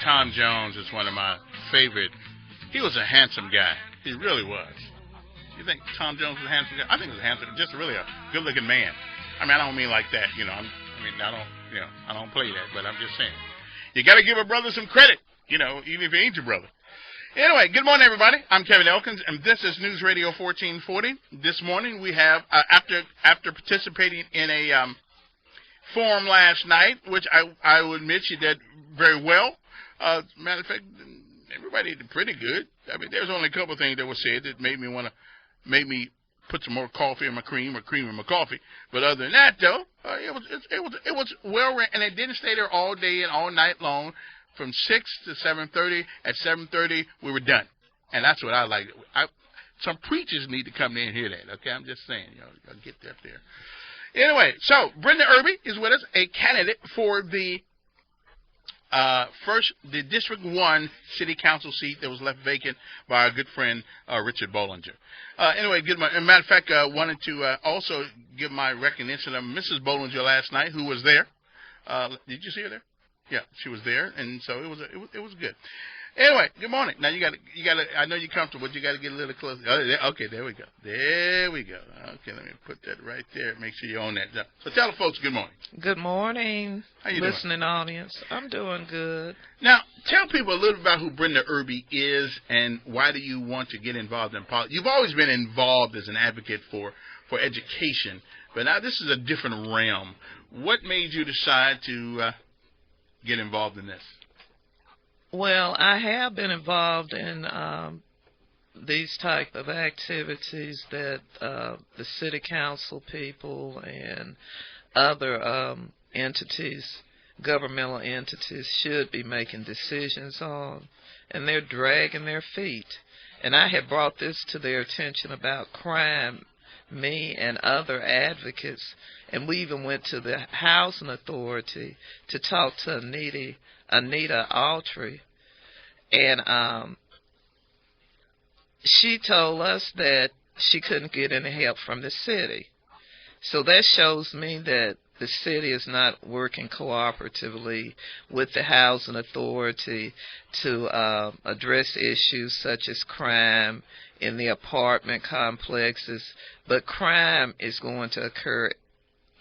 Tom Jones is one of my favorite. He was a handsome guy. He really was. You think Tom Jones was a handsome guy? I think he was handsome, just really a good-looking man. I mean, I don't mean like that, I don't play that, but I'm just saying. You got to give a brother some credit, even if he ain't your brother. Anyway, good morning, everybody. I'm Kevin Elkins, and this is News Radio 1440. This morning we have, after participating in a forum last night, which I will admit you did very well. Matter of fact, everybody did pretty good. I mean, there's only a couple of things that were said that made me put some more coffee in my cream or cream in my coffee. But other than that, though, it was well ran, and it didn't stay there all day and all night long. From 6 to 7:30. At 7:30, we were done, and that's what I like. Some preachers need to come in and hear that. Okay, I'm just saying, I'll get that there. Anyway, so Brendy Irby is with us, a candidate for the the District 1 City Council seat that was left vacant by our good friend Richard Bollinger. Anyway, as a matter of fact, wanted to also give my recognition of Mrs. Bollinger last night, who was there. Did you see her there? Yeah, she was there, and so it was good. Anyway, good morning. Now you got to. I know you're comfortable, but you got to get a little closer. Okay, there we go. Okay, let me put that right there. Make sure you own that. So tell the folks good morning. Good morning, how you listening doing? Audience. I'm doing good. Now, tell people a little about who Brendy Irby is and why do you want to get involved in politics. You've always been involved as an advocate for education, but now this is a different realm. What made you decide to get involved in this? Well, I have been involved in these type of activities that the city council people and other entities, governmental entities, should be making decisions on, and they're dragging their feet. And I had brought this to their attention about crime, me and other advocates, and we even went to the housing authority to talk to Anita Autry, and she told us that she couldn't get any help from the city. So that shows me that the city is not working cooperatively with the housing authority to address issues such as crime in the apartment complexes, but crime is going to occur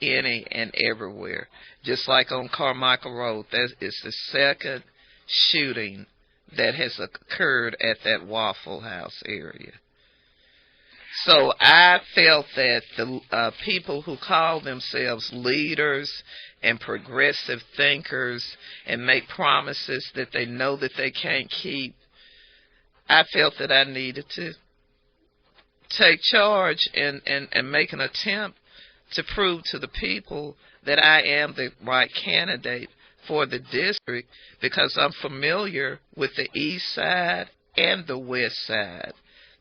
any and everywhere. Just like on Carmichael Road, that is the second shooting that has occurred at that Waffle House area. So I felt that the people who call themselves leaders and progressive thinkers and make promises that they know that they can't keep, I felt that I needed to take charge and make an attempt to prove to the people that I am the right candidate for the district, because I'm familiar with the east side and the west side.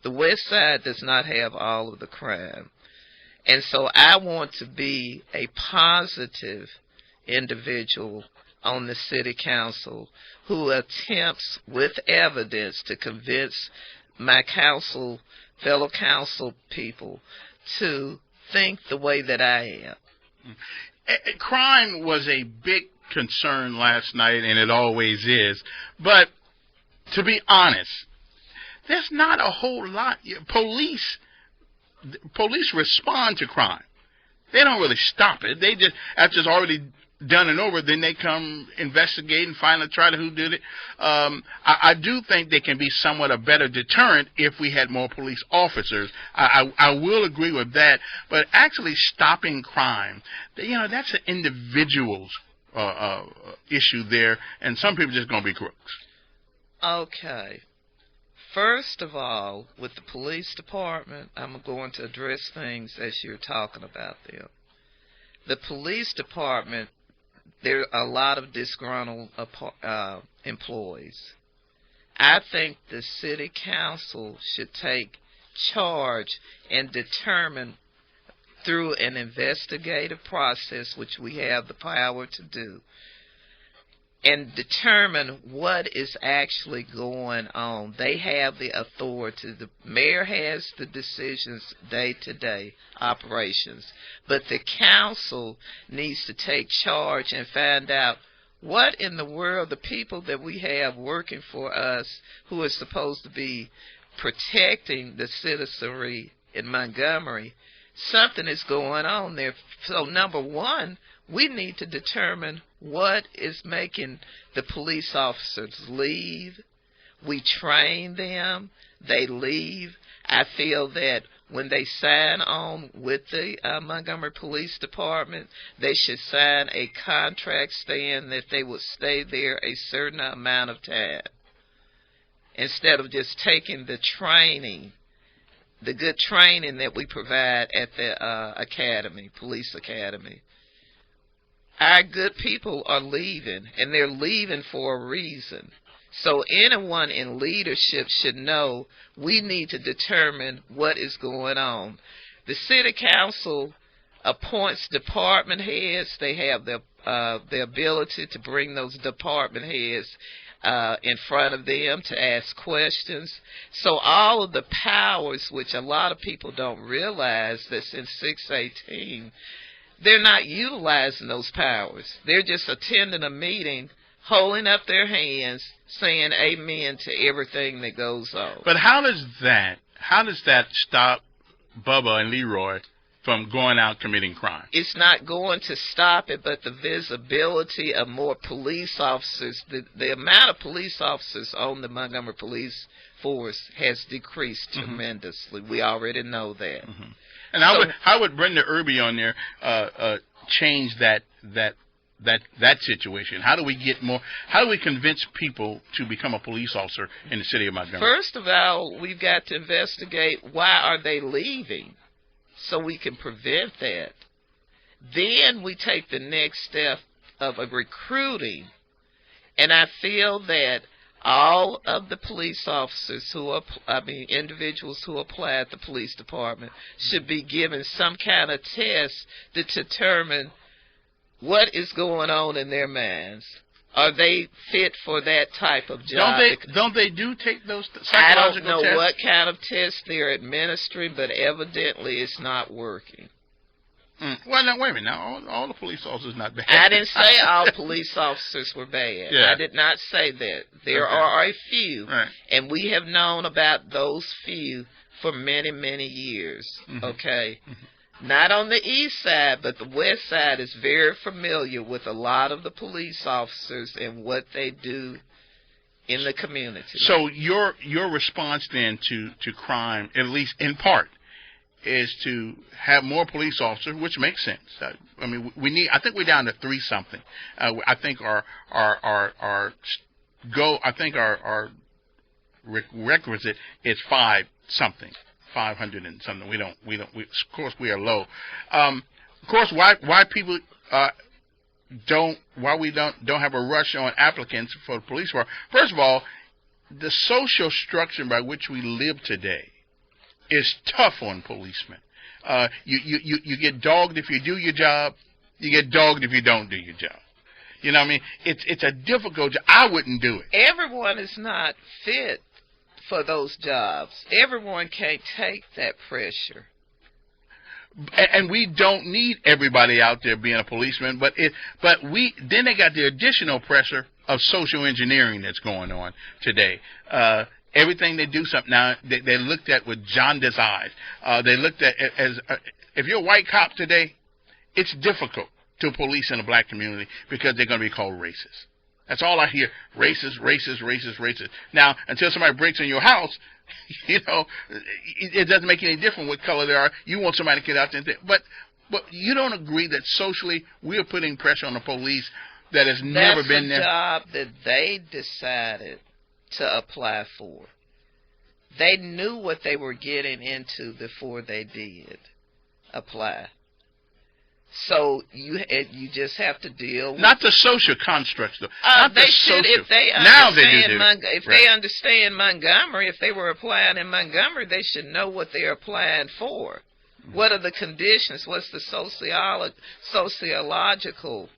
The west side does not have all of the crime. And so I want to be a positive individual on the city council who attempts with evidence to convince my fellow council people to think the way that I am. Crime was a big concern last night, and it always is. But to be honest, there's not a whole lot. Police respond to crime. They don't really stop it. They just, after it's already done and over, then they come investigate and finally try to who did it. I do think they can be somewhat a better deterrent if we had more police officers. I will agree with that. But actually stopping crime, that's an individual's issue there, and some people just going to be crooks. Okay. First of all, with the police department, I'm going to address things as you're talking about them. The police department, there are a lot of disgruntled employees. I think the city council should take charge and determine through an investigative process, which we have the power to do, and determine what is actually going on. They have the authority. The mayor has the decisions day-to-day operations. But the council needs to take charge and find out What in the world, the people that we have working for us who are supposed to be protecting the citizenry in Montgomery, something is going on there. So number one, we need to determine what is making the police officers leave. We train them, they leave. I feel that when they sign on with the Montgomery Police Department, they should sign a contract saying that they would stay there a certain amount of time, instead of just taking the training, the good training that we provide at the academy, police academy. Our good people are leaving, and they're leaving for a reason. So anyone in leadership should know we need to determine what is going on. The city council appoints department heads. They have the ability to bring those department heads in front of them to ask questions. So all of the powers, which a lot of people don't realize, that since 618, they're not utilizing those powers. They're just attending a meeting, holding up their hands, saying amen to everything that goes on. But how does that stop Bubba and Leroy from going out committing crime? It's not going to stop it, but the visibility of more police officers, the amount of police officers on the Montgomery police force has decreased tremendously. We already know that. And how would Brendy Irby on there change that situation? How do we convince people to become a police officer in the city of Montgomery? First of all, we've got to investigate why are they leaving, so we can prevent that. Then we take the next step of recruiting, and I feel that all of the police officers individuals who apply at the police department should be given some kind of test to determine what is going on in their minds. Are they fit for that type of job? Don't they take those psychological tests? I don't know what kind of tests they're administering, but evidently it's not working. Well, now, wait a minute. Now, all the police officers not bad. I didn't say all police officers were bad. Yeah. I did not say that. There are a few, right, and we have known about those few for many, many years, okay? Not on the east side, but the west side is very familiar with a lot of the police officers and what they do in the community. So your response then to crime, at least in part, is to have more police officers, which makes sense. I mean, I think we're down to 3-something. I think our requisite is 5-something. 500 and something. We don't. Of course, we are low. Of course, why people why we don't have a rush on applicants for the police force? First of all, the social structure by which we live today is tough on policemen. You get dogged if you do your job. You get dogged if you don't do your job. You know what I mean? It's a difficult job. I wouldn't do it. Everyone is not fit for those jobs. Everyone can't take that pressure. And we don't need everybody out there being a policeman, then they got the additional pressure of social engineering that's going on today. Everything they do something now, they looked at with jaundiced eyes. They looked at as if you're a white cop today, it's difficult to police in a black community because they're going to be called racist. That's all I hear. Racist, racist, racist, racist. Now, until somebody breaks in your house, it doesn't make any difference what color they are. You want somebody to get out there and think. But you don't agree that socially we are putting pressure on the police that has never been there? That's a job that they decided to apply for. They knew what they were getting into before they did apply. So you just have to deal with... Not the social constructs, though. They should, if they understand they understand Montgomery, if they were applying in Montgomery, they should know what they're applying for. What are the conditions? What's the sociological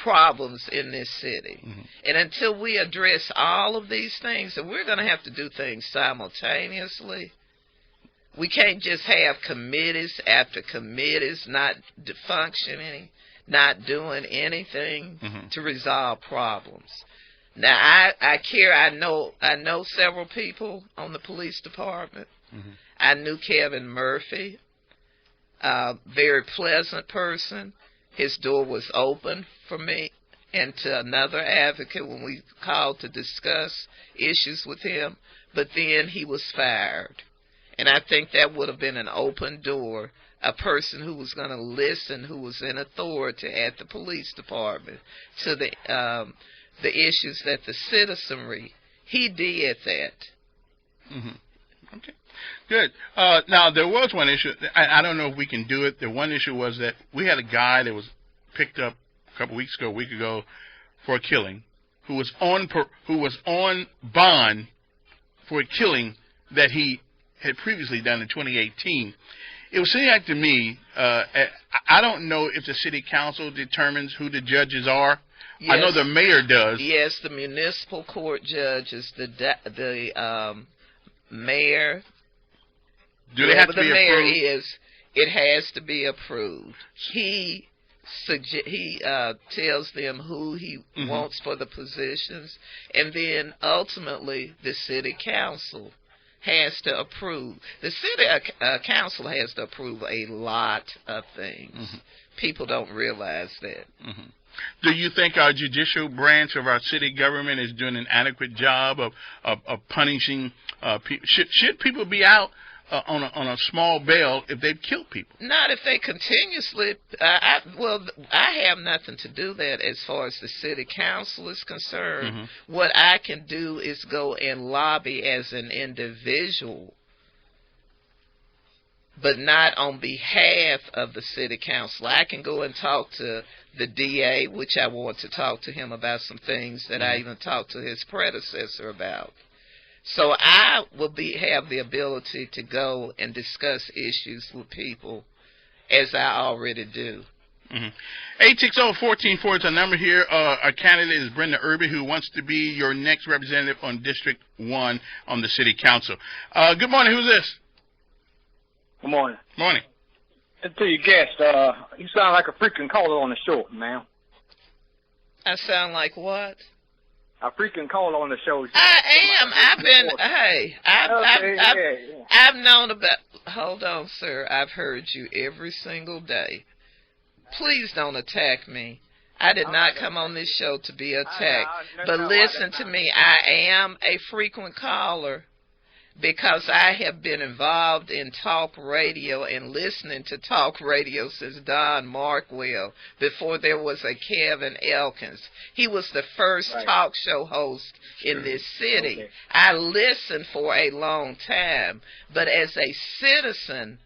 problems in this city? And until we address all of these things, and we're going to have to do things simultaneously. We can't just have committees after committees not functioning, not doing anything Mhm. to resolve problems. Now, I know several people on the police department. Mhm. I knew Kevin Murphy, very pleasant person. His door was open for me and to another advocate when we called to discuss issues with him, but then he was fired. And I think that would have been an open door, a person who was going to listen, who was in authority at the police department to the issues that the citizenry, he did that. Mm-hmm. Okay. Good. Now, there was one issue. I don't know if we can do it. The one issue was that we had a guy that was picked up a week ago, for a killing, who was on bond for a killing that he had previously done in 2018. It was seeming like to me, I don't know if the city council determines who the judges are. Yes. I know the mayor does. Yes, the municipal court judge is the mayor. Do they have to be the mayor approved? is, it has to be approved. He tells them who he wants for the positions, and then ultimately the city council has to approve. The city council has to approve a lot of things. Mm-hmm. People don't realize that. Mm-hmm. Do you think our judicial branch of our city government is doing an adequate job of punishing people? Should people be out on a small bail if they've killed people? Not if they continuously. I have nothing to do that as far as the city council is concerned. Mm-hmm. What I can do is go and lobby as an individual, but not on behalf of the city council. I can go and talk to the DA, which I want to talk to him about some things that I even talked to his predecessor about. So I will have the ability to go and discuss issues with people, as I already do. 860-1440 is the number here. Our candidate is Brendy Irby, who wants to be your next representative on District 1 on the City Council. Good morning. Who's this? Good morning. Morning. To your guest, you sound like a freaking caller on the show, man. I sound like what? A freaking caller on the show. I am. I've known about. Hold on, sir. I've heard you every single day. Please don't attack me. I did not come on this show to be attacked. But listen to me. I am a frequent caller, because I have been involved in talk radio and listening to talk radio since Don Markwell, before there was a Kevin Elkins. He was the first talk show host in this city. Okay. I listened for a long time, but as a citizen,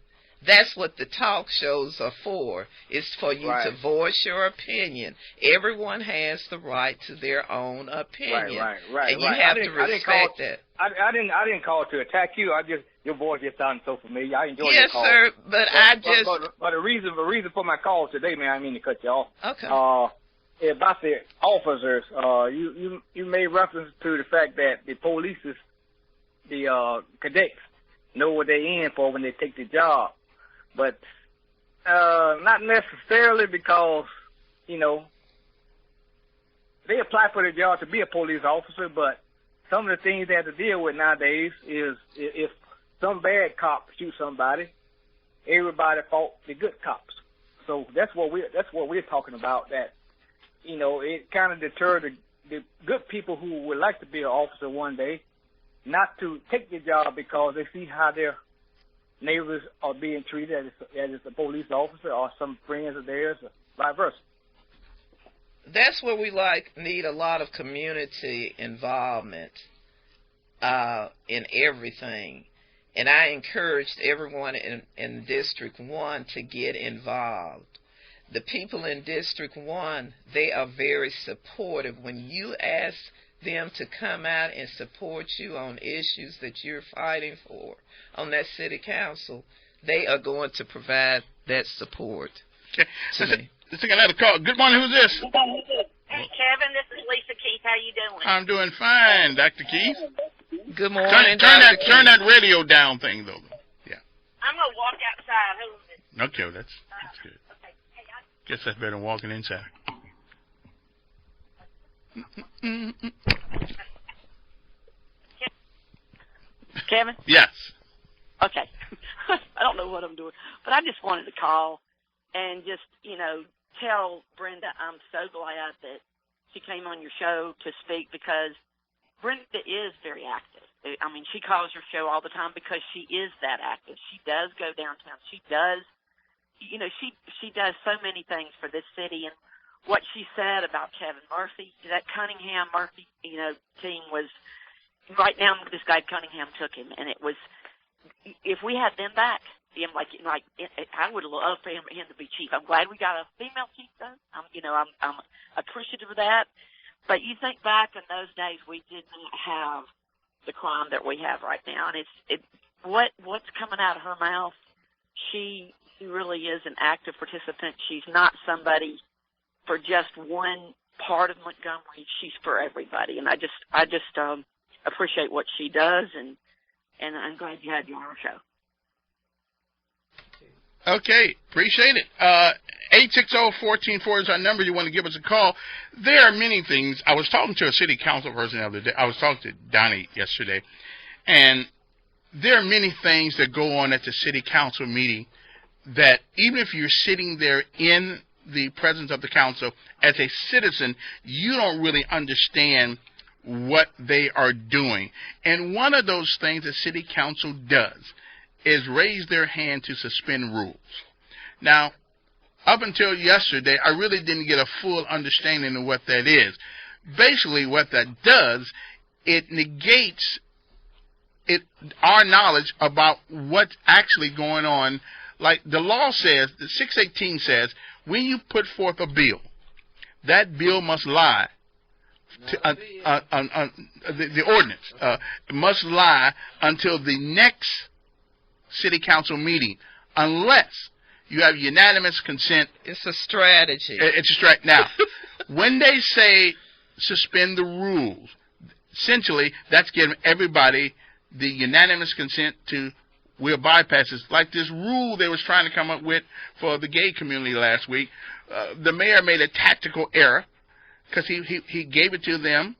that's what the talk shows are for, is for you to voice your opinion. Everyone has the right to their own opinion. Right. And you have to respect that. I didn't call to attack you. Your voice just sounded so familiar. I enjoyed your call. Yes, sir, but the reason for my call today, man, I didn't mean to cut you off. Okay. About the officers, you made reference to the fact that the police, the cadets, know what they're in for when they take the job. But not necessarily, because, they apply for the job to be a police officer, but some of the things they have to deal with nowadays is if some bad cop shoots somebody, everybody fought the good cops. So that's what we're talking about, that, it kind of deterred the good people who would like to be an officer one day not to take the job because they see how their neighbors are being treated as a police officer, or some friends of theirs, or vice versa. That's where we need a lot of community involvement in everything. And I encouraged everyone in District 1 to get involved. The people in District 1, they are very supportive. When you ask them to come out and support you on issues that you're fighting for on that city council, they are going to provide that support. Okay. Let's take another call. Good morning. Who's this? Hey, Kevin, this is Lisa Keith. How you doing? I'm doing fine, Dr. Keith. Good morning, turn that radio down thing, though. Yeah. I'm going to walk outside. Okay, that's good. Okay. Hey, Guess that's better than walking inside. Kevin? Yes. Okay. I don't know what I'm doing, but I just wanted to call and just, tell Brenda I'm so glad that she came on your show to speak, because Brenda is very active. I mean, she calls your show all the time because she is that active. She does go downtown. She does, she does so many things for this city. And what she said about Kevin Murphy, that Cunningham Murphy, team was, right now this guy Cunningham took him, and it was, if we had them back, I would love for him to be chief. I'm glad we got a female chief, though. I'm appreciative of that. But you think back in those days, we did not have the crime that we have right now, and what's coming out of her mouth. She really is an active participant. She's not somebody for just one part of Montgomery. She's for everybody, and I just appreciate what she does, and I'm glad you had you on our show. Okay, appreciate it. 860-1440 is our number. You want to give us a call. There are many things. I was talking to a city council person the other day. I was talking to Donnie yesterday, and there are many things that go on at the city council meeting that even if you're sitting there in the presence of the council as a citizen, you don't really understand what they are doing. And one of those things the city council does is raise their hand to suspend rules. Now, up until yesterday, I really didn't get a full understanding of what that is. Basically, what that does, it negates our knowledge about what's actually going on. Like the law says, the 618 says, when you put forth a bill, that bill must lie. The ordinance must lie until the next city council meeting, unless you have unanimous consent. It's a strategy. It's a strategy. Now, when they say suspend the rules, essentially that's giving everybody the unanimous consent to, we'll bypass this. Like this rule they was trying to come up with for the gay community last week. The mayor made a tactical error because he gave it to them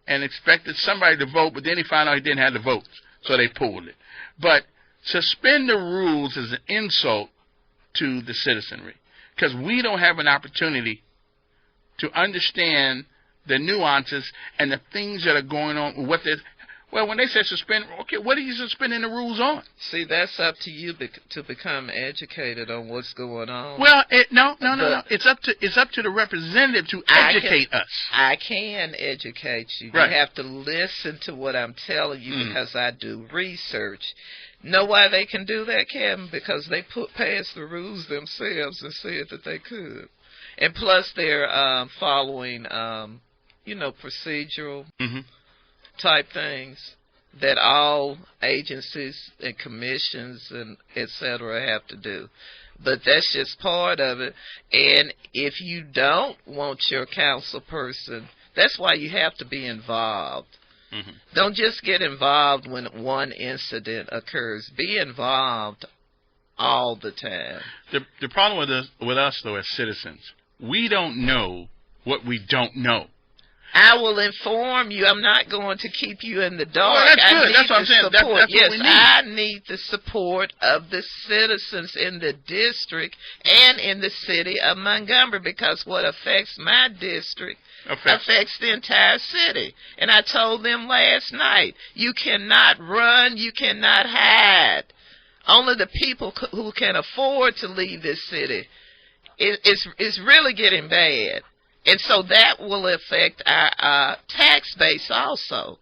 and expected somebody to vote, but then he found out he didn't have the votes, so they pulled it. But suspend the rules is an insult to the citizenry, because we don't have an opportunity to understand the nuances and the things that are going on with it. Well, when they say suspend, okay, what are you suspending the rules on? See, that's up to you to become educated on what's going on. Well, no. It's up to the representative to educate us. I can educate you. Right. You have to listen to what I'm telling you because I do research. Know why they can do that, Kevin? Because they passed the rules themselves and said that they could. And plus they're following, procedural type things that all agencies and commissions and et cetera have to do. But that's just part of it. And if you don't want your council person, that's why you have to be involved. Don't just get involved when one incident occurs. Be involved all the time. The problem with us, though, as citizens, we don't know what we don't know. I will inform you. I'm not going to keep you in the dark. Well, that's good. That's what I'm saying. That's what we need. I need the support of the citizens in the district and in the city of Montgomery, because what affects my district affects the entire city. And I told them last night, you cannot run, you cannot hide. Only the people who can afford to leave this city. It's really getting bad. And so that will affect our tax base also.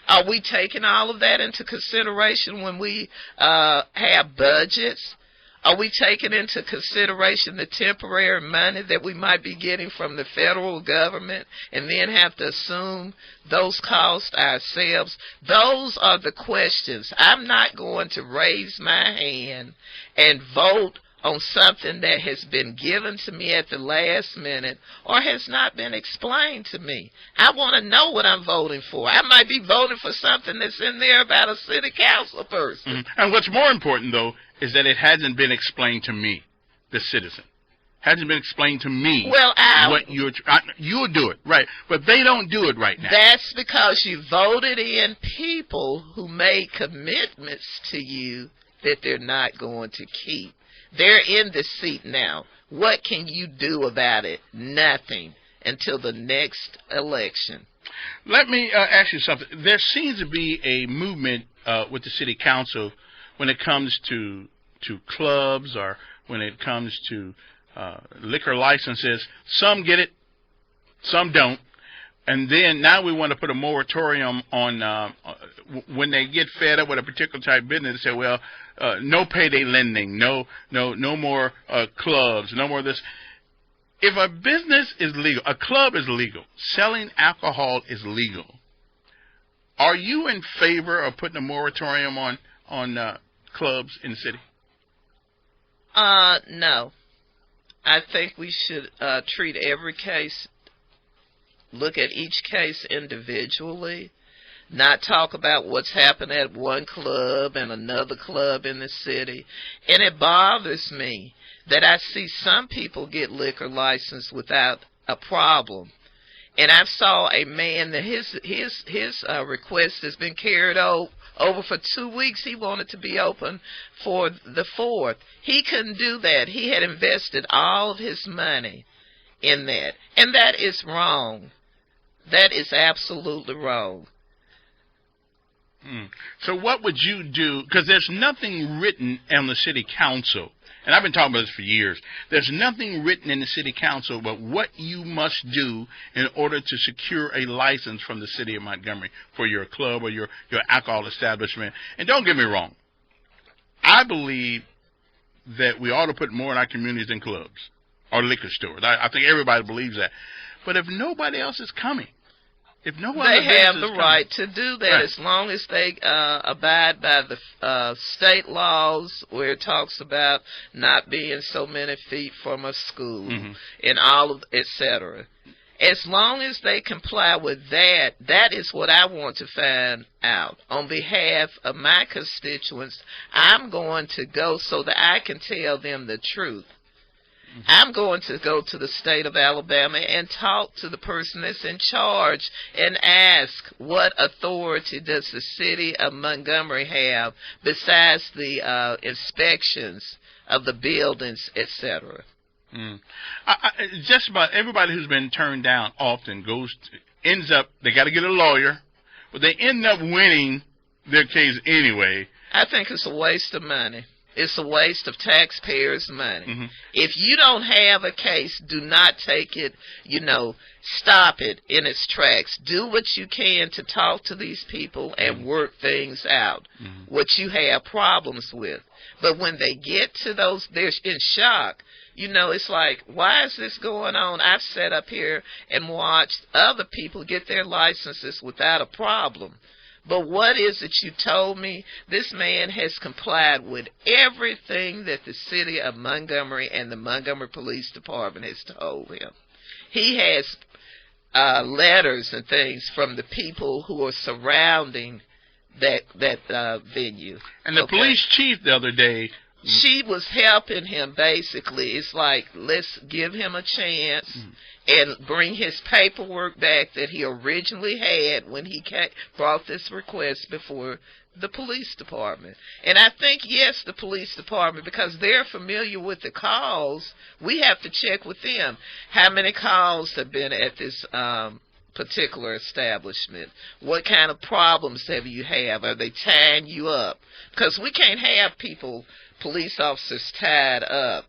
Are we taking all of that into consideration when we have budgets? Are we taking into consideration the temporary money that we might be getting from the federal government and then have to assume those costs ourselves? Those are the questions. I'm not going to raise my hand and vote on something that has been given to me at the last minute or has not been explained to me. I want to know what I'm voting for. I might be voting for something that's in there about a city council person. And what's more important, though, is that it hasn't been explained to me, the citizen. Hasn't been explained to me. Well, what you'll do it, right? But they don't do it right now. That's because you voted in people who made commitments to you that they're not going to keep. They're in the seat now. What can you do about it? Nothing until the next election. Let me ask you something. There seems to be a movement with the city council when it comes to clubs or when it comes to liquor licenses. Some get it, some don't. And then now we want to put a moratorium on when they get fed up with a particular type of business. They say, well, no payday lending, no more clubs, no more of this. If a business is legal, a club is legal, selling alcohol is legal, are you in favor of putting a moratorium on clubs in the city? No. I think we should treat every case, look at each case individually, not talk about what's happened at one club and another club in the city. And it bothers me that I see some people get liquor license without a problem. And I saw a man that his request has been carried over for 2 weeks. He wanted to be open for the 4th. He couldn't do that. He had invested all of his money in that. And that is wrong. That is absolutely wrong. So what would you do? Because there's nothing written on the city council, and I've been talking about this for years. There's nothing written in the city council about what you must do in order to secure a license from the city of Montgomery for your club or your alcohol establishment. And don't get me wrong. I believe that we ought to put more in our communities than clubs or liquor stores. I think everybody believes that. But if nobody else is coming, if no one they have the right to do that, right, as long as they abide by the state laws where it talks about not being so many feet from a school, and all of etc. As long as they comply with that, that is what I want to find out. On behalf of my constituents, I'm going to go so that I can tell them the truth. I'm going to go to the state of Alabama and talk to the person that's in charge and ask what authority does the city of Montgomery have besides the inspections of the buildings, etc. Just about everybody who's been turned down often ends up, they got to get a lawyer, but they end up winning their case anyway. I think it's a waste of money. It's a waste of taxpayers' money. If you don't have a case, do not take it, stop it in its tracks. Do what you can to talk to these people and work things out, what you have problems with. But when they get to those, they're in shock. It's like, why is this going on? I've sat up here and watched other people get their licenses without a problem. But what is it you told me? This man has complied with everything that the city of Montgomery and the Montgomery Police Department has told him. He has letters and things from the people who are surrounding that venue. And the police chief the other day, she was helping him, basically. It's like, let's give him a chance and bring his paperwork back that he originally had when he brought this request before the police department. And I think, yes, the police department, because they're familiar with the calls, we have to check with them. How many calls have been at this particular establishment? What kind of problems have you have? Are they tying you up? Because we can't have police officers tied up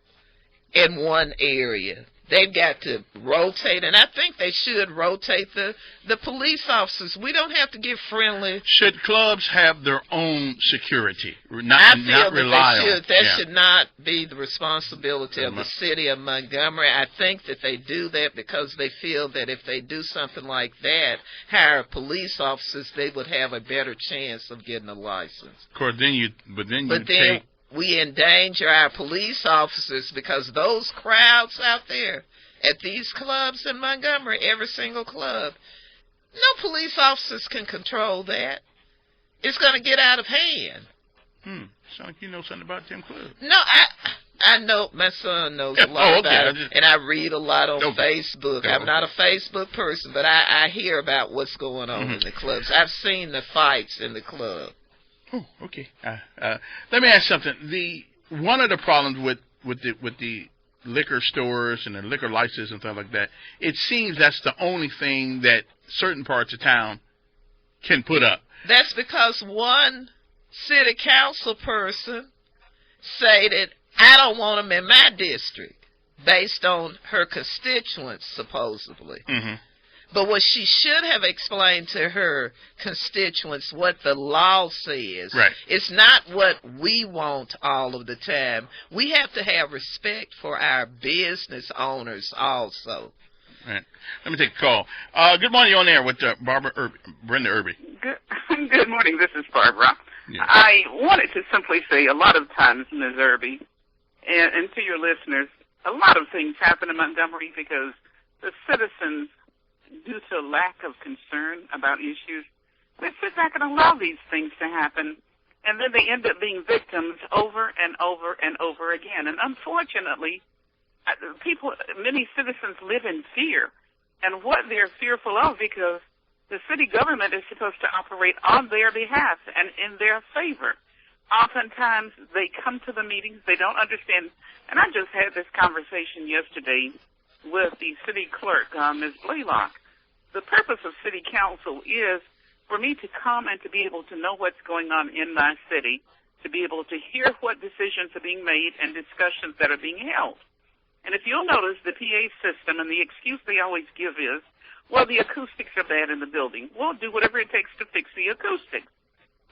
in one area. They've got to rotate, and I think they should rotate the police officers. We don't have to get friendly. Should clubs have their own security? I feel not that rely they should. On, that should not be the responsibility of the city of Montgomery. I think that they do that because they feel that if they do something like that, hire police officers, they would have a better chance of getting a license. Of course, then we endanger our police officers because those crowds out there at these clubs in Montgomery, every single club, no police officers can control that. It's going to get out of hand. Sounds like you know something about them clubs. No, I know my son knows Yeah, a lot okay. about it, and I read a lot on Facebook. Okay. I'm not a Facebook person, but I hear about what's going on in the clubs. I've seen the fights in the club. Oh, okay. Let me ask something. One of the problems with the liquor stores and the liquor licenses and stuff like that, it seems that's the only thing that certain parts of town can put up. That's because one city council person stated, I don't want them in my district, based on her constituents, supposedly. Mm-hmm. But what she should have explained to her constituents what the law says. Right. It's not what we want all of the time. We have to have respect for our business owners also. Right. Let me take a call. Good morning. You're on there with Brendy Irby. Good morning. This is Barbara. Yeah. I wanted to simply say a lot of times, Ms. Irby, and to your listeners, a lot of things happen in Montgomery because the citizens, due to lack of concern about issues, they sit back and allow these things to happen, and then they end up being victims over and over and over again. And unfortunately, many citizens live in fear, and what they're fearful of because the city government is supposed to operate on their behalf and in their favor. Oftentimes, they come to the meetings, they don't understand, and I just had this conversation yesterday with the city clerk, Ms. Blaylock. The purpose of city council is for me to come and to be able to know what's going on in my city, to be able to hear what decisions are being made and discussions that are being held. And if you'll notice, the PA system and the excuse they always give is, well, the acoustics are bad in the building. We'll do whatever it takes to fix the acoustics.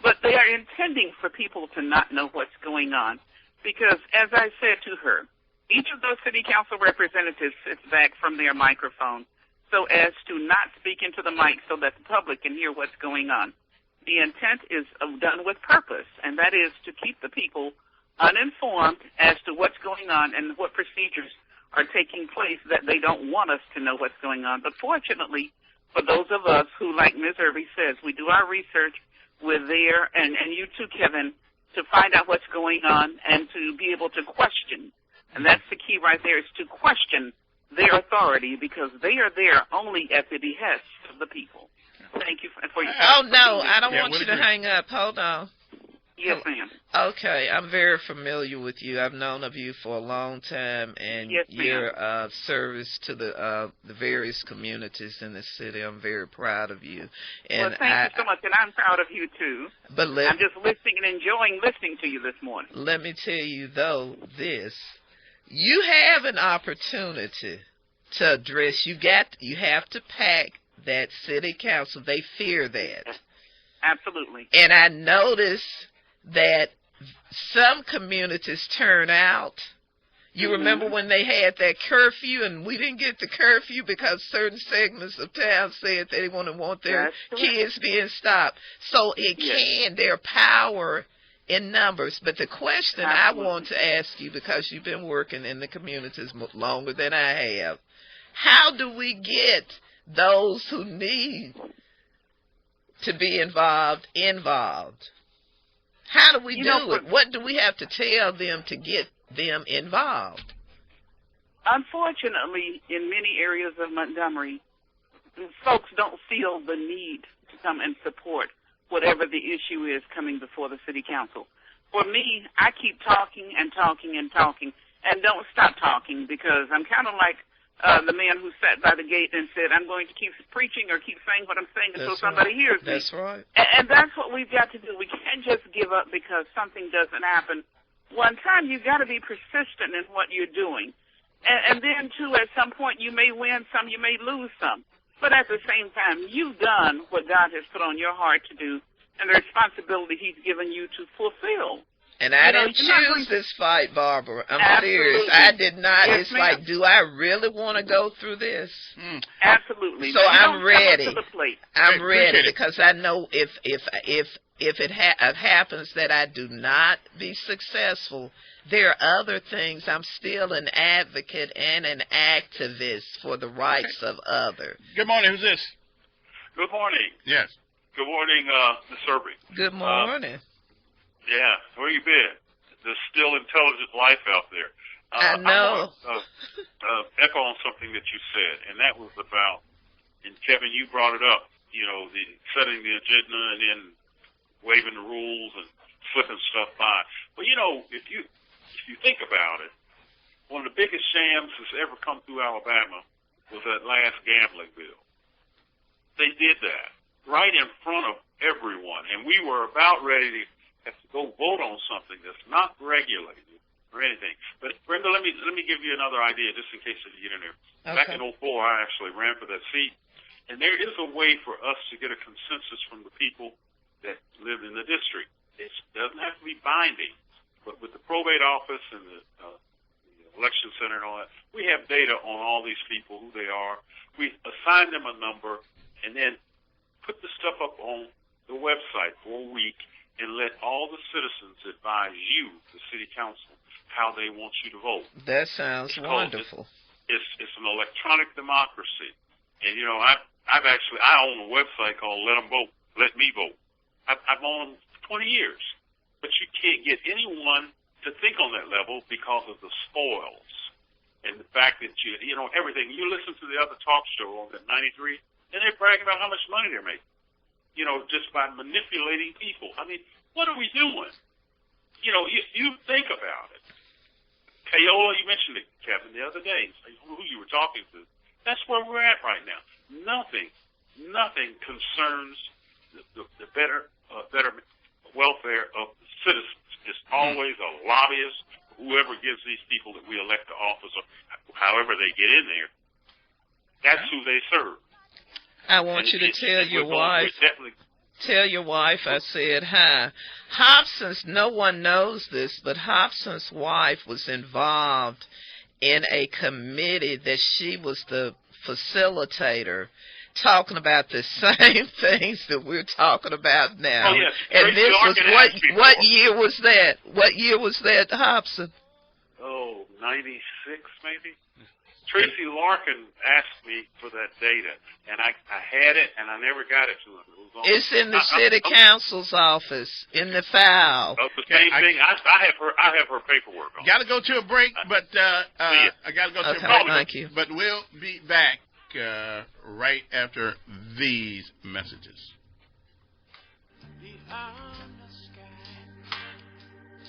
But they are intending for people to not know what's going on. Because, as I said to her, each of those city council representatives sits back from their microphone so as to not speak into the mic so that the public can hear what's going on. The intent is done with purpose, and that is to keep the people uninformed as to what's going on and what procedures are taking place that they don't want us to know what's going on. But fortunately, for those of us who, like Ms. Irby says, we do our research, we're there, and you too, Kevin, to find out what's going on and to be able to question. And that's the key right there, is to question their authority because they are there only at the behest of the people. Thank you for your time. Oh, no, I don't want you to hang up. Hold on. Yes, ma'am. Okay, I'm very familiar with you. I've known of you for a long time, and yes, your service to the various communities in the city. I'm very proud of you. And well, thank you so much, and I'm proud of you, too. But I'm just listening and enjoying listening to you this morning. Let me tell you, though, this. You have an opportunity to address. You have to pack that city council. They fear that. Absolutely. And I notice that some communities turn out. You remember when they had that curfew and we didn't get the curfew because certain segments of town said they want their kids being stopped. So their power in numbers. But the question I want to ask you, because you've been working in the communities longer than I have, how do we get those who need to be involved? How do we do it? What do we have to tell them to get them involved? Unfortunately, in many areas of Montgomery, folks don't feel the need to come and support whatever the issue is coming before the city council. For me, I keep talking and talking and talking and don't stop talking because I'm kind of like the man who sat by the gate and said, I'm going to keep preaching or keep saying what I'm saying until somebody hears me. That's right. And that's what we've got to do. We can't just give up because something doesn't happen. One time, you've got to be persistent in what you're doing. And then, too, at some point, you may win some, you may lose some. But at the same time, you've done what God has put on your heart to do and the responsibility he's given you to fulfill. And I didn't choose this fight, Barbara. I'm serious. I did not. Yes, it's like, do I really want to go through this? Absolutely. So I'm ready. I'm ready because I know if it happens that I do not be successful, there are other things. I'm still an advocate and an activist for the rights of others. Good morning. Who's this? Good morning. Yes. Good morning, Ms. Irby. Good morning. Yeah, where you been? there's still intelligent life out there. I know. I want to echo on something that you said, and that was about, and Kevin, you brought it up, the setting the agenda and then waiving the rules and flipping stuff by. But, if you think about it, one of the biggest shams that's ever come through Alabama was that last gambling bill. They did that right in front of everyone, and we were about ready to have to go vote on something that's not regulated or anything. But Brenda, let me give you another idea, just in case you get in there. Okay. Back in 2004, I actually ran for that seat, and there is a way for us to get a consensus from the people that live in the district. It doesn't have to be binding, but with the probate office and the election center and all that, we have data on all these people, who they are. We assign them a number, and then put the stuff up on the website for a week and let all the citizens advise you, the city council, how they want you to vote. That sounds wonderful. It's an electronic democracy. And, I own a website called Let Me Vote. I've owned 20 years. But you can't get anyone to think on that level because of the spoils and the fact that everything. You listen to the other talk show on that 93, and they're bragging about how much money they're making, just by manipulating people. I mean, what are we doing? You think about it. Payola, you mentioned it, Kevin, the other day, who you were talking to. That's where we're at right now. Nothing concerns the better welfare of the citizens. It's always a lobbyist, whoever gives these people that we elect to office, or however they get in there. That's who they serve. I want you to tell your wife. Tell your wife I said hi. Hobson's, no one knows this, but Hobson's wife was involved in a committee that she was the facilitator, talking about the same things that we're talking about now. Oh, yes. And this was what year was that? What year was that, Hobson? Oh, 96 maybe. Tracy Larkin asked me for that data, and I had it, and I never got it to him. It's in the city council's office, in the file. Oh, the same thing. I have her paperwork on. Got to go to a break, but I got to go to a break. Thank you. But we'll be back right after these messages. Beyond the sky,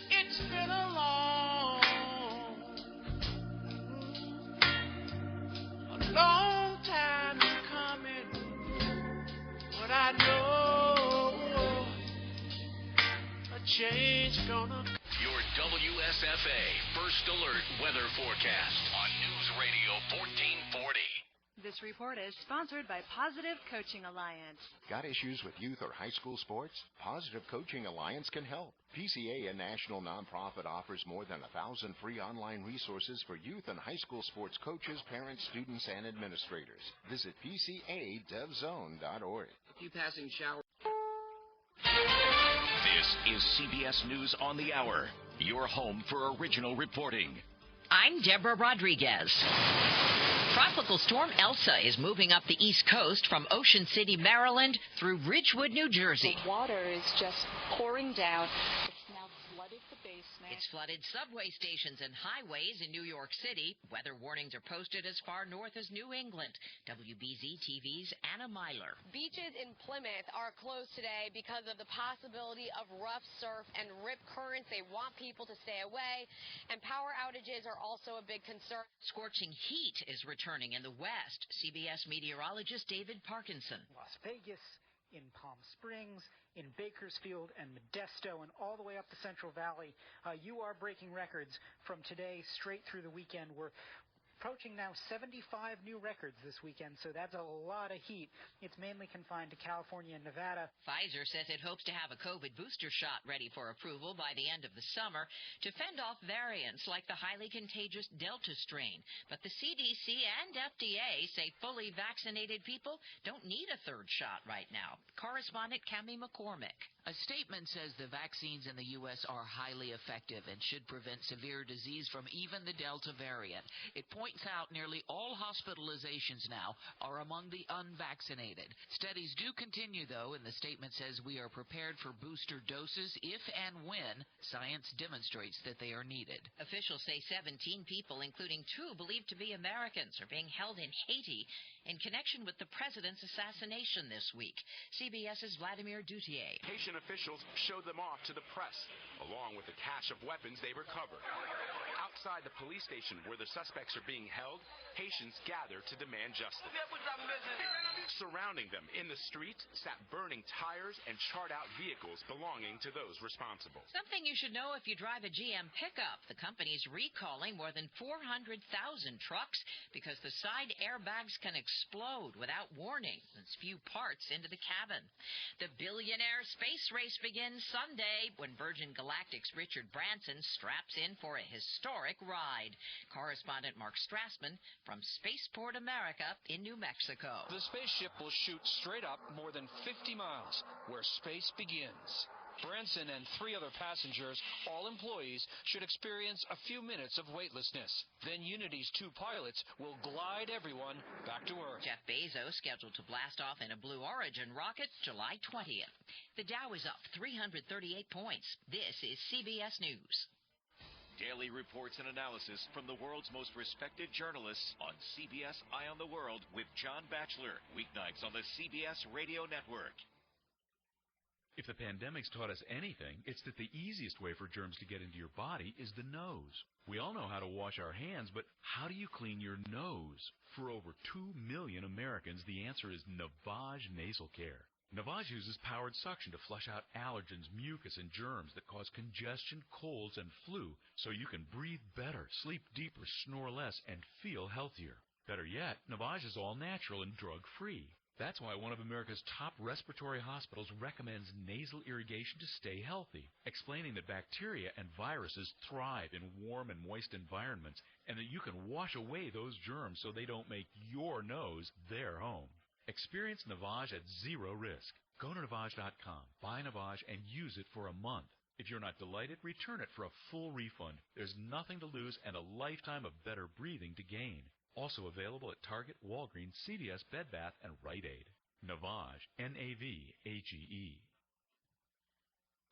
it's been a long time coming, but I know a change gonna. Your WSFA First Alert Weather Forecast on News Radio 1440. This report is sponsored by Positive Coaching Alliance. Got issues with youth or high school sports? Positive Coaching Alliance can help. PCA, a national nonprofit, offers more than 1,000 free online resources for youth and high school sports coaches, parents, students, and administrators. Visit PCADevZone.org. Few passing shower. This is CBS News on the Hour, your home for original reporting. I'm Deborah Rodriguez. Tropical storm Elsa is moving up the East Coast from Ocean City, Maryland, through Ridgewood, New Jersey. The water is just pouring down. It's now flooded the basement. It's flooded subway stations and highways in New York City. Weather warnings are posted as far north as New England. WBZ TV's Anna Myler. Beaches in Plymouth are closed today because of the possibility of rough surf and rip currents. They want people to stay away, and power outages are also a big concern. Scorching heat is returning in the west. CBS meteorologist David Parkinson. Las Vegas, in Palm Springs, in Bakersfield and Modesto, and all the way up the Central Valley. You are breaking records from today straight through the weekend. We're approaching now 75 new records this weekend, so that's a lot of heat. It's mainly confined to California and Nevada. Pfizer says it hopes to have a COVID booster shot ready for approval by the end of the summer to fend off variants like the highly contagious Delta strain. But the CDC and FDA say fully vaccinated people don't need a third shot right now. Correspondent Cammie McCormick. A statement says the vaccines in the U.S. are highly effective and should prevent severe disease from even the Delta variant. It points points out nearly all hospitalizations now are among the unvaccinated. Studies do continue, though, and the statement says we are prepared for booster doses if and when science demonstrates that they are needed. Officials say 17 people, including 2 believed to be Americans, are being held in Haiti in connection with the president's assassination this week. CBS's Vladimir Duthier. Haitian officials showed them off to the press, along with the cache of weapons they recovered. Outside the police station where the suspects are being held, Haitians gather to demand justice. Surrounding them in the streets sat burning tires and charred out vehicles belonging to those responsible. Something you should know if you drive a GM pickup. The company's recalling more than 400,000 trucks because the side airbags can explode without warning and spew parts into the cabin. The billionaire space race begins Sunday when Virgin Galactic's Richard Branson straps in for a historic ride. Correspondent Mark Strassman from Spaceport America in New Mexico. The spaceship will shoot straight up more than 50 miles, where space begins. Branson and 3 other passengers, all employees, should experience a few minutes of weightlessness. Then Unity's 2 pilots will glide everyone back to Earth. Jeff Bezos scheduled to blast off in a Blue Origin rocket July 20th. The Dow is up 338 points. This is CBS News. Daily reports and analysis from the world's most respected journalists on CBS Eye on the World with John Batchelor. Weeknights on the CBS Radio Network. If the pandemic's taught us anything, it's that the easiest way for germs to get into your body is the nose. We all know how to wash our hands, but how do you clean your nose? For over 2 million Americans, the answer is Navage Nasal Care. Navage uses powered suction to flush out allergens, mucus, and germs that cause congestion, colds, and flu, so you can breathe better, sleep deeper, snore less, and feel healthier. Better yet, Navage is all natural and drug-free. That's why one of America's top respiratory hospitals recommends nasal irrigation to stay healthy, explaining that bacteria and viruses thrive in warm and moist environments, and that you can wash away those germs so they don't make your nose their home. Experience Navage at zero risk. Go to Navage.com, buy Navage, and use it for a month. If you're not delighted, return it for a full refund. There's nothing to lose and a lifetime of better breathing to gain. Also available at Target, Walgreens, CVS, Bed Bath, and Rite Aid. Navage, N-A-V-A-G-E.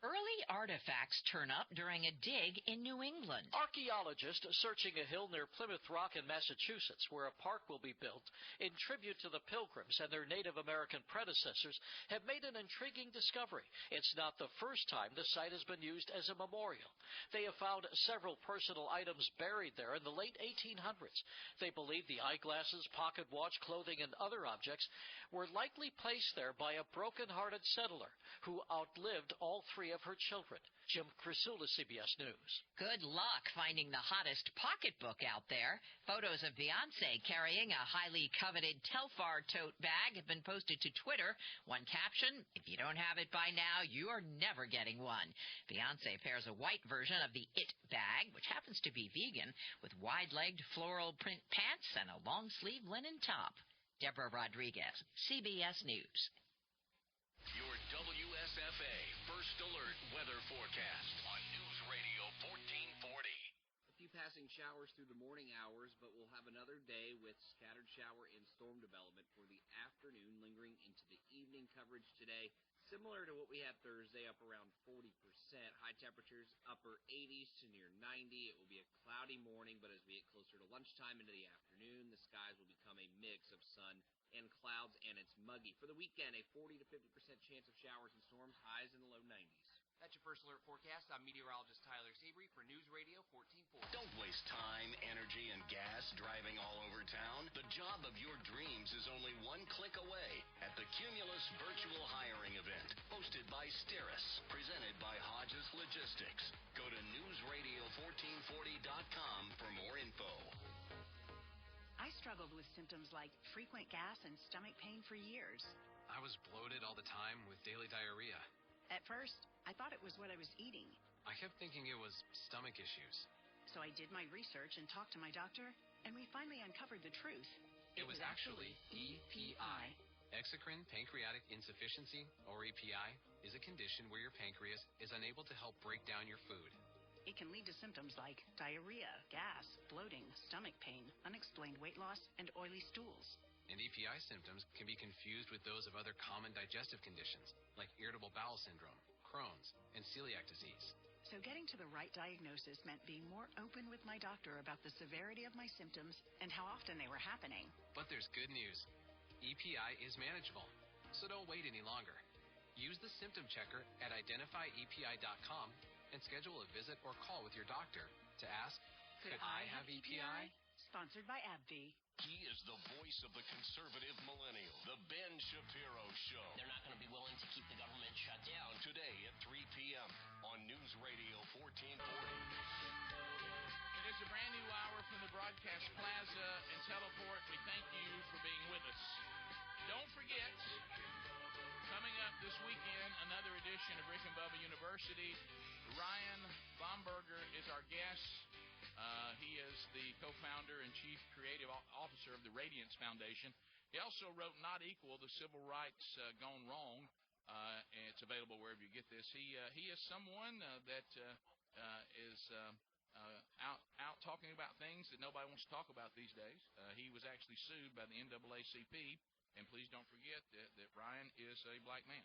Early artifacts turn up during a dig in New England. Archaeologists searching a hill near Plymouth Rock in Massachusetts, where a park will be built in tribute to the Pilgrims and their Native American predecessors, have made an intriguing discovery. It's not the first time the site has been used as a memorial. They have found several personal items buried there in the late 1800s. They believe the eyeglasses, pocket watch, clothing, and other objects were likely placed there by a broken-hearted settler who outlived all 3 of her children. Jim Crisula, CBS News. Good luck finding the hottest pocketbook out there. Photos of Beyonce carrying a highly coveted Telfar tote bag have been posted to Twitter. One caption, "If you don't have it by now, you are never getting one." Beyonce pairs a white version of the It bag, which happens to be vegan, with wide-legged floral print pants and a long-sleeve linen top. Deborah Rodriguez, CBS News. Your WSFA First Alert Weather Forecast on News Radio 1440. A few passing showers through the morning hours, but we'll have another day with scattered shower and storm development for the afternoon, lingering into the evening coverage today. Similar to what we had Thursday, up around 40%. High temperatures upper 80s to near 90. It will be a cloudy morning, but as we get closer to lunchtime into the afternoon, the skies will become a mix of sun and clouds, and it's muggy. For the weekend, a 40 to 50% chance of showers and storms, highs in the low 90s. That's your First Alert forecast. I'm meteorologist Tyler Sabry for News Radio 1440. Don't waste time, energy, and gas driving all over town. The job of your dreams is only one click away at the Cumulus Virtual Hiring Event, hosted by Steris, presented by Hodges Logistics. Go to newsradio1440.com for more info. I struggled with symptoms like frequent gas and stomach pain for years. I was bloated all the time with daily diarrhea. At first, I thought it was what I was eating. I kept thinking it was stomach issues. So I did my research and talked to my doctor, and we finally uncovered the truth. It was actually EPI. Exocrine pancreatic insufficiency, or EPI, is a condition where your pancreas is unable to help break down your food. It can lead to symptoms like diarrhea, gas, bloating, stomach pain, unexplained weight loss, and oily stools. And EPI symptoms can be confused with those of other common digestive conditions, like irritable bowel syndrome, Crohn's, and celiac disease. So getting to the right diagnosis meant being more open with my doctor about the severity of my symptoms and how often they were happening. But there's good news. EPI is manageable, so don't wait any longer. Use the symptom checker at identifyepi.com and schedule a visit or call with your doctor to ask, could I have EPI? Sponsored by AbbVie. He is the voice of the conservative millennial, The Ben Shapiro Show. They're not going to be willing to keep the government shut down. Today at 3 p.m. on News Radio 1440. It is a brand new hour from the Broadcast Plaza in Teleport. We thank you for being with us. Don't forget, coming up this weekend, another edition of Rick and Bubba University. Ryan Bomberger is our guest. He is the co-founder and chief creative officer of the Radiance Foundation. He also wrote Not Equal, The Civil Rights Gone Wrong. And it's available wherever you get this. He is someone that is out talking about things that nobody wants to talk about these days. He was actually sued by the NAACP. And please don't forget that Ryan is a black man.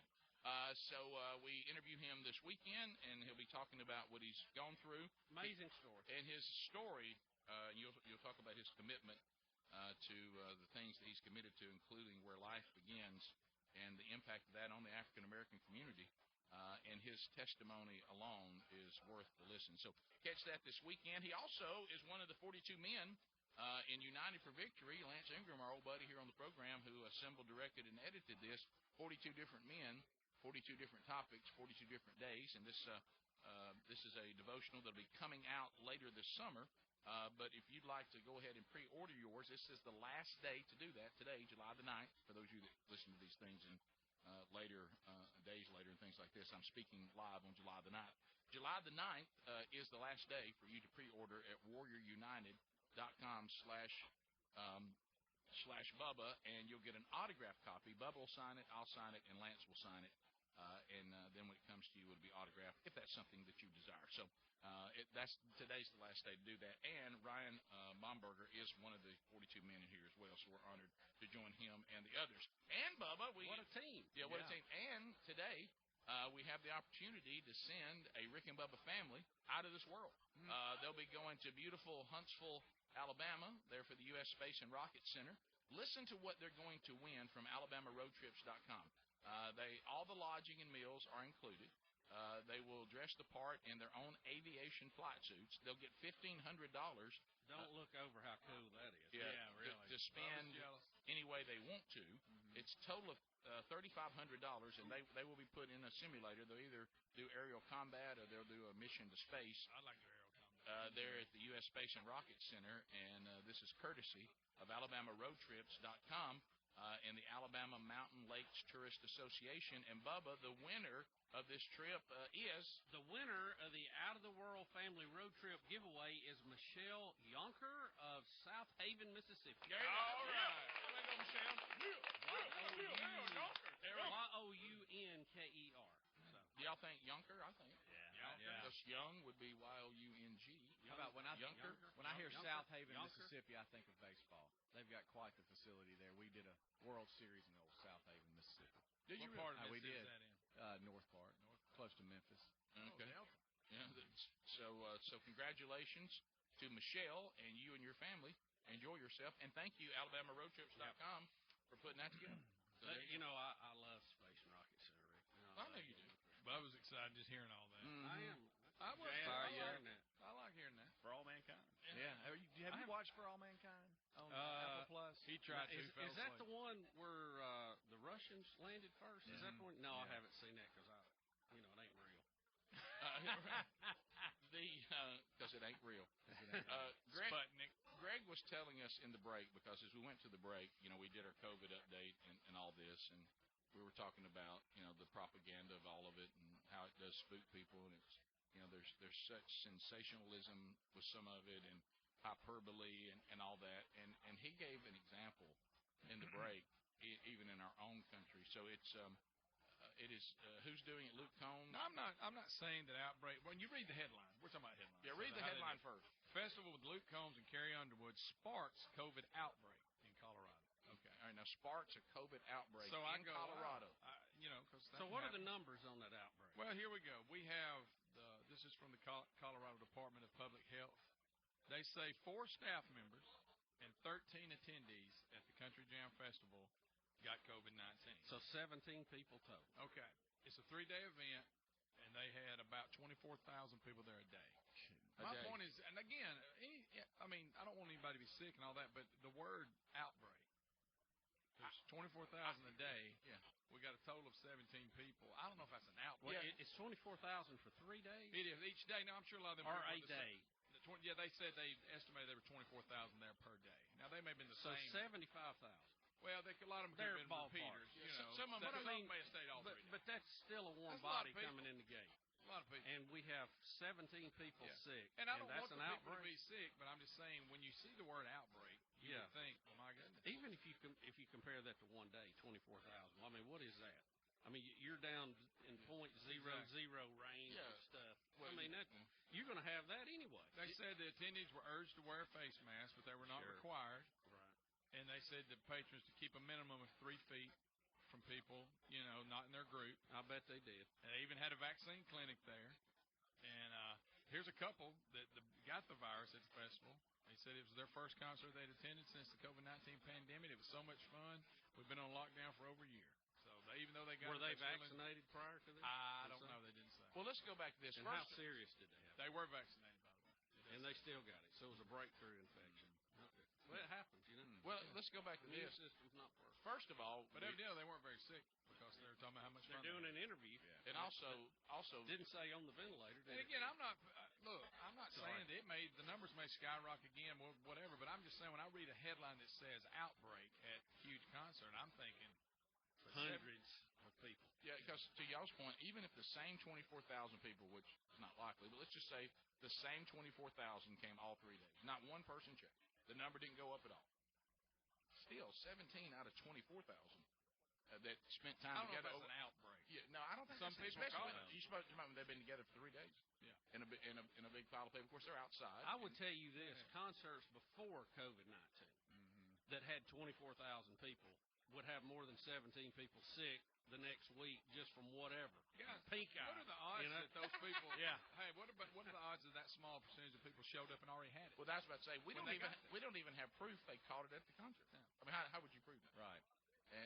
So we interview him this weekend, and he'll be talking about what he's gone through. Amazing story. And his story, you'll talk about his commitment to the things that he's committed to, including where life begins and the impact of that on the African-American community. And his testimony alone is worth the listen. So catch that this weekend. He also is one of the 42 men in United for Victory. Lance Ingram, our old buddy here on the program, who assembled, directed, and edited this. 42 different men, 42 different topics, 42 different days. And this is a devotional that will be coming out later this summer. But if you'd like to go ahead and pre-order yours, this is the last day to do that today, July the 9th, for those of you that listen to these things in later, days later and things like this. I'm speaking live on July the 9th. July the 9th is the last day for you to pre-order at warriorunited.com/Bubba, and you'll get an autographed copy. Bubba will sign it, I'll sign it, and Lance will sign it. And then when it comes to you, it'll be autographed if that's something that you desire. So today's the last day to do that. And Ryan Bomberger is one of the 42 men in here as well, so we're honored to join him and the others. And Bubba, what a team! Yeah, what a team! And today we have the opportunity to send a Rick and Bubba family out of this world. They'll be going to beautiful Huntsville, Alabama. They're for the U.S. Space and Rocket Center. Listen to what they're going to win from AlabamaRoadTrips.com. All the lodging and meals are included. They will dress the part in their own aviation flight suits. They'll get $1,500. Don't look over how cool that is. Yeah, really. To spend any way they want to. It's a total of $3,500, and they will be put in a simulator. They'll either do aerial combat or they'll do a mission to space. I'd like to do aerial combat. They're at the U.S. Space and Rocket Center, and this is courtesy of AlabamaRoadTrips.com. And the Alabama Mountain Lakes Tourist Association. And Bubba, the winner of this trip is... The winner of the Out of the World Family Road Trip giveaway is Michelle Yonker of South Haven, Mississippi. All right. There we go, Michelle. Younker. So. Do y'all think Yonker? I think. Yeah. Because Young would be Y-O-U-N-G. How about when I hear Yonker? South Haven, Yonker? Mississippi, I think of baseball. They've got quite the facility there. We did a World Series in old South Haven, Mississippi. Did you? What part of Mississippi we did. is that in? North part, close to Memphis. Okay. Yeah. So congratulations to Michelle and you and your family. Enjoy yourself, and thank you, AlabamaRoadTrips.com, for putting that together. So I love Space and Rocket Center, Rick. I know you do. But I was excited just hearing all that. I am. I like hearing that. For All Mankind. Yeah. Have you watched For All Mankind on Apple Plus? He tried to. Is that the one where the Russians landed first? Is that the one? No, I haven't seen that because it ain't real. Because it ain't real. Greg was telling us in the break, because as we went to the break, we did our COVID update and all this, and we were talking about the propaganda of all of it and how it does spook people, and it's there's such sensationalism with some of it and hyperbole and all that, and he gave an example in the break, even in our own country. So it's It is who's doing it? Luke Combs. No, I'm not saying that outbreak. When you read the headline, we're talking about headlines. Yeah, read the headline first. Festival with Luke Combs and Carrie Underwood sparks COVID outbreak in Colorado. Okay. All right. Now sparks a COVID outbreak in Colorado. So what are the numbers on that outbreak? Well, here we go. We have this is from the Colorado Department of Public Health. They say 4 staff members and 13 attendees at the Country Jam Festival got COVID-19. So 17 people total. Okay. It's a 3-day event, and they had about 24,000 people there a day. My point is, and again, I don't want anybody to be sick and all that, but the word outbreak. There's 24,000 a day. Yeah. We got a total of 17 people. I don't know if that's an outbreak. Well, it's 24,000 for 3 days? It is. Each day. Now, I'm sure a lot of them are a day. They said they estimated there were 24,000 there per day. Now, they may have been the same. So 75,000. Well, a lot of them could have been repeaters. Some of them may have stayed all 3 days. But that's still a warm body coming in the gate. A lot of people. And we have 17 people sick. And I don't want the people to be sick, but I'm just saying when you see the word outbreak, you would think, oh my goodness. Even if you compare that to 1 day, 24,000. I mean, what is that? I mean, you're down in .00 range and stuff. Well, I mean, you're going to have that anyway. They said the attendees were urged to wear a face mask, but they were not required. Right. And they said the patrons to keep a minimum of 3 feet from people, not in their group. I bet they did. And they even had a vaccine clinic there. And here's a couple that got the virus at the festival. They said it was their first concert they'd attended since the COVID-19 pandemic. It was so much fun. We've been on lockdown for over a year. So even though they got were they vaccinated prior to this? I don't know. They didn't say. Well, let's go back to this. And how serious did they have? They were vaccinated, by the way. And they still got it. So it was a breakthrough infection. Okay. Well, it happens, Well, let's go back to this. The system's not perfect. First of all, but evidently they weren't very sick because they were talking about how much they're doing an interview. Yeah. And also didn't say on the ventilator. And again, I'm not saying that the numbers may skyrocket again, whatever. But I'm just saying when I read a headline that says outbreak at huge concert, I'm thinking hundreds of people. Yeah, because to y'all's point, even if the same 24,000 people, which is not likely, but let's just say the same 24,000 came all 3 days, not one person checked. The number didn't go up at all. Still, 17 out of 24,000 that spent time together. I don't know if that's an outbreak. Yeah, no, I don't think some people call it. You supposed to remember they've been together for 3 days. Yeah. In a big pile of people. Of course, they're outside. I would tell you this: concerts before COVID-19 that had 24,000 people would have more than 17 people sick the next week just from whatever. Yeah. Pink eye. What are the odds that those people? Yeah. Hey, what are the odds that small percentage of people showed up and already had it? Well, that's about to say we don't even have proof they caught it at the concert. Yeah. I mean, how would you prove that? Right.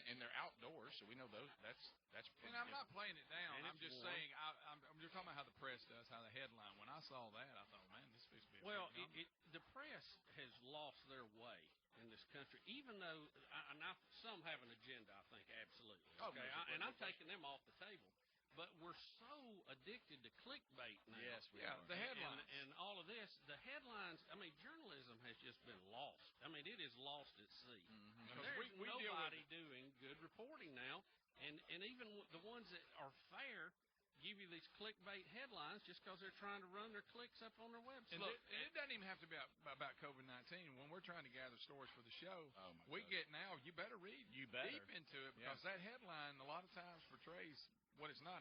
And they're outdoors, so we know those. That's. And I'm not playing it down. I'm just saying. You're talking about how the press does, how the headline. When I saw that, I thought, man, this fits me. Well, the press has lost their way in this country, even though some have an agenda. I think absolutely. Okay, and I'm taking them off the table. But we're so addicted to clickbait now. Yes, we are. The headlines. And all of this, the headlines, I mean, journalism has just been lost. I mean, it is lost at sea. There's nobody doing good reporting now. And even the ones that are fair give you these clickbait headlines just because they're trying to run their clicks up on their website. And it doesn't even have to be about COVID-19. When we're trying to gather stories for the show, get now, you better read deep into it because that headline a lot of times portrays what it's not.